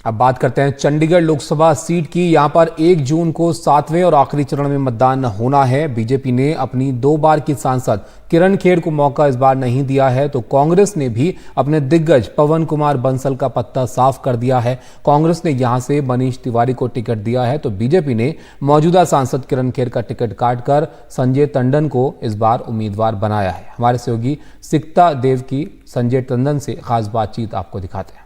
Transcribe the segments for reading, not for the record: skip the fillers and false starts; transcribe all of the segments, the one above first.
अब बात करते हैं चंडीगढ़ लोकसभा सीट की। यहां पर 1 जून को 7वें और आखिरी चरण में मतदान होना है। बीजेपी ने अपनी 2 बार की सांसद किरण खेर को मौका इस बार नहीं दिया है, तो कांग्रेस ने भी अपने दिग्गज पवन कुमार बंसल का पत्ता साफ कर दिया है। कांग्रेस ने यहां से मनीष तिवारी को टिकट दिया है, तो बीजेपी ने मौजूदा सांसद किरण खेर का टिकट काटकर संजय टंडन को इस बार उम्मीदवार बनाया है। हमारे सहयोगी सिकता देव की संजय टंडन से खास बातचीत आपको दिखाते हैं।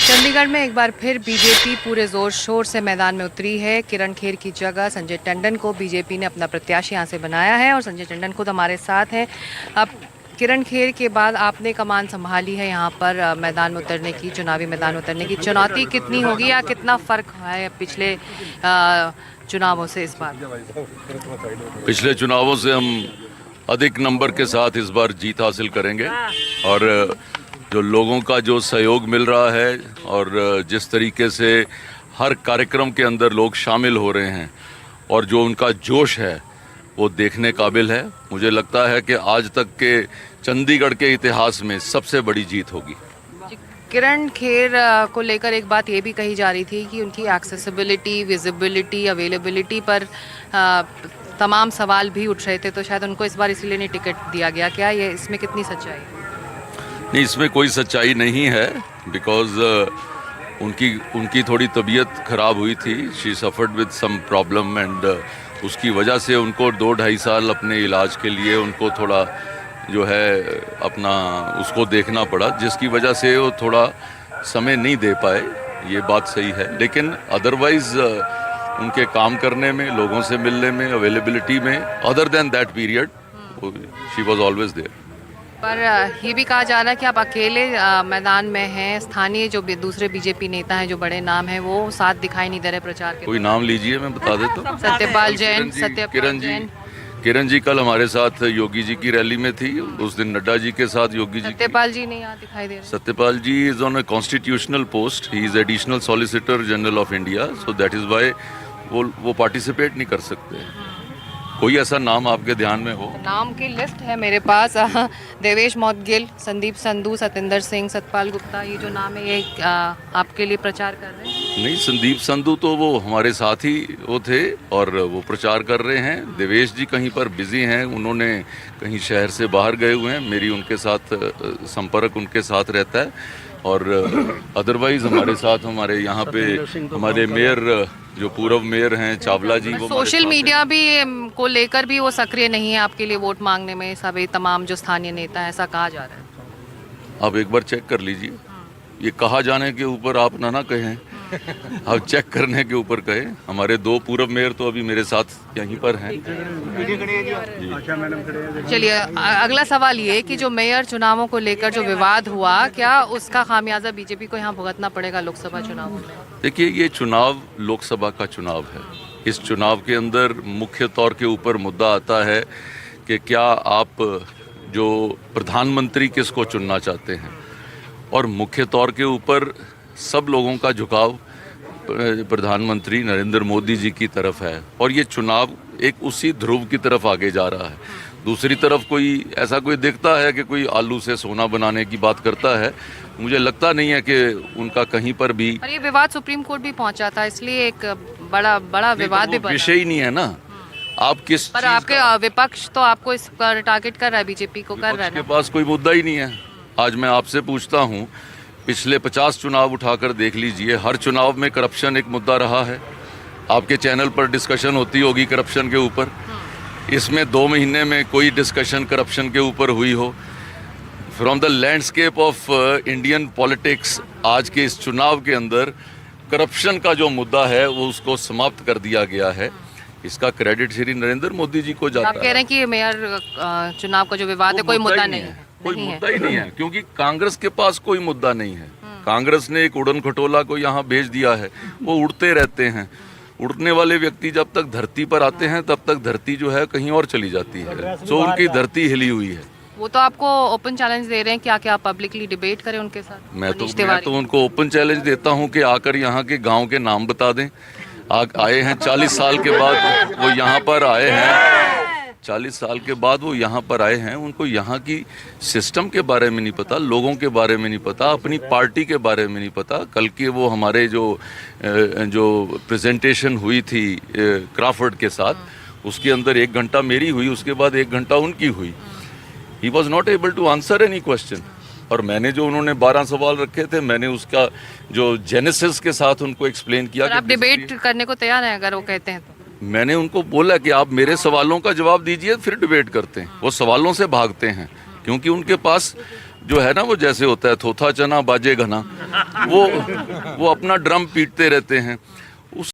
चंडीगढ़ में एक बार फिर बीजेपी पूरे जोर शोर से मैदान में उतरी है। किरण खेर की जगह संजय टंडन को बीजेपी ने अपना प्रत्याशी यहाँ से बनाया है और संजय टंडन खुद हमारे साथ हैं। अब किरण खेर के बाद आपने कमान संभाली है यहाँ पर मैदान में उतरने की, चुनावी मैदान में उतरने की चुनौती कितनी होगी या कितना फ़र्क है पिछले चुनावों से इस बार? पिछले चुनावों से हम अधिक नंबर के साथ इस बार जीत हासिल करेंगे और जो लोगों का जो सहयोग मिल रहा है और जिस तरीके से हर कार्यक्रम के अंदर लोग शामिल हो रहे हैं और जो उनका जोश है वो देखने काबिल है। मुझे लगता है कि आज तक के चंडीगढ़ के इतिहास में सबसे बड़ी जीत होगी। किरण खेर को लेकर एक बात ये भी कही जा रही थी कि उनकी एक्सेसिबिलिटी, विजिबिलिटी, अवेलेबिलिटी पर तमाम सवाल भी उठ रहे थे, तो शायद उनको इस बार इसलिए नहीं टिकट दिया गया। क्या ये इसमें कितनी सच्चाई है? नहीं, इसमें कोई सच्चाई नहीं है बिकॉज उनकी थोड़ी तबीयत ख़राब हुई थी। She suffered with some problem and उसकी वजह से उनको 2-2.5 साल अपने इलाज के लिए उनको थोड़ा जो है अपना उसको देखना पड़ा, जिसकी वजह से वो थोड़ा समय नहीं दे पाए। ये बात सही है, लेकिन अदरवाइज़ उनके काम करने में, लोगों से मिलने में, अवेलेबिलिटी में, other than that period she was always there. पर ये भी कहा जा रहा है कि आप अकेले मैदान में हैं, स्थानीय जो दूसरे बीजेपी नेता हैं, जो बड़े नाम हैं, वो साथ दिखाई नहीं दे रहे प्रचार के। कोई नाम लीजिए, मैं बता देता हूँ। सत्यपाल जैन, किरण जी कल हमारे साथ योगी जी की रैली में थी। उस दिन नड्डा जी के साथ योगी जी। सत्यपाल जी नहीं यहाँ दिखाई दे रहे। Satyapal ji is on a constitutional post, he is additional solicitor general of India, so that is why वो पार्टिसिपेट नहीं कर सकते। कोई ऐसा नाम आपके ध्यान में हो? नाम की लिस्ट है मेरे पास। देवेश मौदगिल, संदीप संधू, सतेंद्र सिंह, सतपाल गुप्ता, ये जो नाम है ये आपके लिए प्रचार कर रहे हैं? नहीं, संदीप संधू तो वो हमारे साथ ही वो थे और वो प्रचार कर रहे हैं। देवेश जी कहीं पर बिजी हैं, उन्होंने कहीं शहर से बाहर गए हुए हैं। मेरी उनके साथ संपर्क उनके साथ रहता है और अदरवाइज हमारे साथ हमारे यहाँ पे हमारे मेयर जो पूर्व मेयर हैं चावला जी, वो सोशल मीडिया भी को लेकर भी वो सक्रिय नहीं है आपके लिए वोट मांगने में। सभी तमाम जो स्थानीय नेता है, ऐसा कहा जा रहा है। आप एक बार चेक कर लीजिए। ये कहा जाने के ऊपर आप ना कहें, आप चेक करने के ऊपर कहें। हमारे 2 पूर्व मेयर तो अभी मेरे साथ यहीं पर हैं। चलिए, अगला सवाल ये कि जो मेयर चुनावों को लेकर जो विवाद हुआ, क्या उसका खामियाजा बीजेपी को यहाँ भुगतना पड़ेगा लोकसभा चुनाव में? देखिए, ये चुनाव लोकसभा का चुनाव है। इस चुनाव के अंदर मुख्य तौर के ऊपर मुद्दा आता है कि क्या आप जो प्रधानमंत्री किसको चुनना चाहते हैं, और मुख्य तौर के ऊपर सब लोगों का झुकाव प्रधानमंत्री नरेंद्र मोदी जी की तरफ है और ये चुनाव एक उसी ध्रुव की तरफ आगे जा रहा है। दूसरी तरफ कोई दिखता है कि कोई आलू से सोना बनाने की बात करता है। मुझे लगता नहीं है कि उनका कहीं पर भी। और ये विवाद सुप्रीम कोर्ट भी पहुंचा था, इसलिए एक बड़ा विवाद भी बना। विषय ही नहीं है ना। आप किस पर आपके विपक्ष तो आपको इस पर टारगेट कर रहा है, बीजेपी को कर रहा है। के पास कोई मुद्दा ही नहीं है। आज मैं आपसे पूछता हूँ, पिछले 50 चुनाव उठाकर देख लीजिए, हर चुनाव में करप्शन एक मुद्दा रहा है। आपके चैनल पर डिस्कशन होती होगी करप्शन के ऊपर। इसमें 2 महीने में कोई डिस्कशन करप्शन के ऊपर हुई हो? From the landscape of Indian politics आज के इस चुनाव के अंदर करप्शन का जो मुद्दा है वो उसको समाप्त कर दिया गया है। इसका क्रेडिट श्री नरेंद्र मोदी जी को जाता है। आप कह रहे हैं कि मेयर चुनाव का जो विवाद है कोई मुद्दा नहीं है? कोई मुद्दा ही नहीं है, क्योंकि कांग्रेस के पास कोई मुद्दा नहीं है। कांग्रेस ने एक उड़न खटोला को यहाँ भेज दिया है, वो उड़ते रहते हैं। उड़ने वाले व्यक्ति जब तक धरती पर आते हैं तब तक धरती जो है कहीं और चली जाती है। तो उनकी धरती हिली हुई है। वो तो आपको ओपन चैलेंज दे रहे हैं कि क्या आप पब्लिकली डिबेट करें उनके साथ? मैं तो उनको ओपन चैलेंज देता हूँ कि आकर यहाँ के गाँव के नाम बता दें। आए हैं 40 साल के बाद वो यहाँ पर आए हैं। 40 साल के बाद वो यहाँ पर आए हैं, उनको यहाँ की सिस्टम के बारे में नहीं पता, लोगों के बारे में नहीं पता, अपनी पार्टी के बारे में नहीं पता। कल के वो हमारे जो प्रेजेंटेशन हुई थी क्राफर्ड के साथ, उसके अंदर 1 घंटा मेरी हुई, उसके बाद 1 घंटा उनकी हुई। He was not able to answer any question. और मैंने जो उन्होंने 12 सवाल रखे थे, मैंने उसका जो जेनेसिस के साथ उनको एक्सप्लेन किया। और आप डिबेट करने को तैयार हैं अगर वो कहते हैं तो? मैंने उनको बोला कि आप मेरे सवालों का जवाब दीजिए, फिर डिबेट करते हैं। वो सवालों से भागते हैं क्योंकि उनके पास जो है ना, वो जैसे होता है थोथा चना बाजे घना, वो अपना ड्रम पीटते रहते हैं।